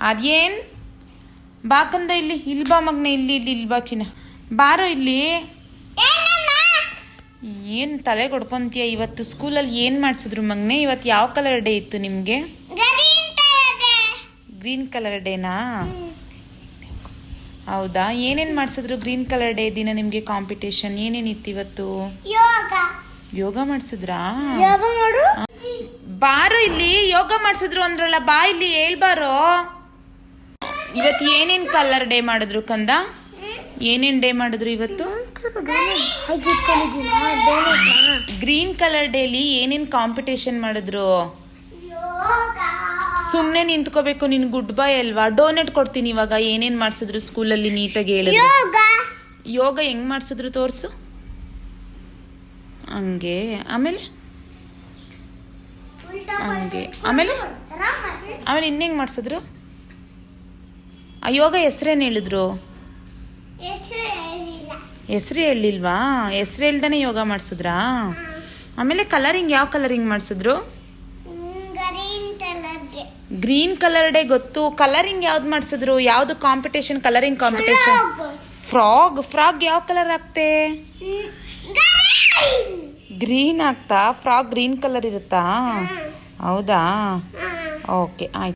ಅದೇನ್ ಬಾಕಂದ ಇಲ್ಲಿ ಬಾ ಮಗ್ನೆ, ಇಲ್ಲಿ ಬಾ ಚಿನ್ನ, ಬಾರೋ ಇಲ್ಲಿ. ಏನು ತಲೆ ಕೊಡ್ಕೊಂತೀಯ? ಇವತ್ತು ಸ್ಕೂಲಲ್ಲಿ ಏನು ಮಾಡಿಸಿದ್ರು ಮಗ್ನೆ? ಇವತ್ತು ಯಾವ ಕಲರ್ ಡೇ ಇತ್ತು ನಿಮಗೆ? ಗ್ರೀನ್ ಕಲರ್ ಡೇನಾ? ಹೌದಾ, ಏನೇನು ಮಾಡಿಸಿದ್ರು ಗ್ರೀನ್ ಕಲರ್ ಡೇ ದಿನ ನಿಮಗೆ? ಕಾಂಪಿಟೇಷನ್ ಏನೇನಿತ್ತು ಇವತ್ತು? ಯೋಗ ಮಾಡಿಸಿದ್ರಾ? ಬಾರೋ ಇಲ್ಲಿ, ಯೋಗ ಮಾಡಿಸಿದ್ರು ಅಂದ್ರಲ್ಲ, ಬಾ ಇಲ್ಲಿ ಹೇಳ್ಬಾರೋ. ಇವತ್ತು ಏನೇನು ಕಲರ್ ಡೇ ಮಾಡಿದ್ರು ಕಂದ? ಏನೇನು ಡೇ ಮಾಡಿದ್ರು ಇವತ್ತು? ಗ್ರೀನ್ ಕಲರ್ ಡೇಲಿ ಏನೇನು ಕಾಂಪಿಟೇಷನ್ ಮಾಡಿದ್ರು? ಸುಮ್ಮನೆ ನಿಂತ್ಕೋಬೇಕು, ನಿನ್ ಗುಡ್ ಬಾಯ್ ಅಲ್ವಾ? ಡೋನೆಟ್ ಕೊಡ್ತೀನಿ ಇವಾಗ. ಏನೇನು ಮಾಡಿಸಿದ್ರು ಸ್ಕೂಲಲ್ಲಿ ನೀಟಾಗಿ ಹೇಳಿದ್ರು. ಯೋಗ ಹೆಂಗ್ ಮಾಡಿಸಿದ್ರು ತೋರಿಸು. ಹಂಗೆ, ಆಮೇಲೆ ಹಂಗೆ, ಆಮೇಲೆ ಇನ್ನೆಂಗೆ ಮಾಡಿಸಿದ್ರು? ಆ ಯೋಗ ಹೆಸ್ರೇನು ಹೇಳಿದ್ರು? ಹೆಸ್ರು ಹೇಳಿಲ್ವಾ? ಹೆಸ್ರು ಹೇಳ್ದಾನೆ ಯೋಗ ಮಾಡಿಸಿದ್ರಾ? ಆಮೇಲೆ ಕಲರಿಂಗ್ ಯಾವ ಕಲರಿಂಗ್ ಮಾಡಿಸಿದ್ರು? ಗ್ರೀನ್ ಕಲರ್ ಡೇ ಗೊತ್ತು. ಕಲರಿಂಗ್ ಯಾವ್ದು ಮಾಡಿಸಿದ್ರು? ಯಾವ್ದು ಕಾಂಪಿಟೇಷನ್? Colouring competition. ಫ್ರಾಗ್ ಯಾವ ಕಲರ್ ಆಗ್ತೆ? ಗ್ರೀನ್ ಆಗ್ತಾ? ಫ್ರಾಗ್ ಗ್ರೀನ್ ಕಲರ್ ಇರುತ್ತಾ? ಹೌದಾ, ಓಕೆ ಆಯ್ತು.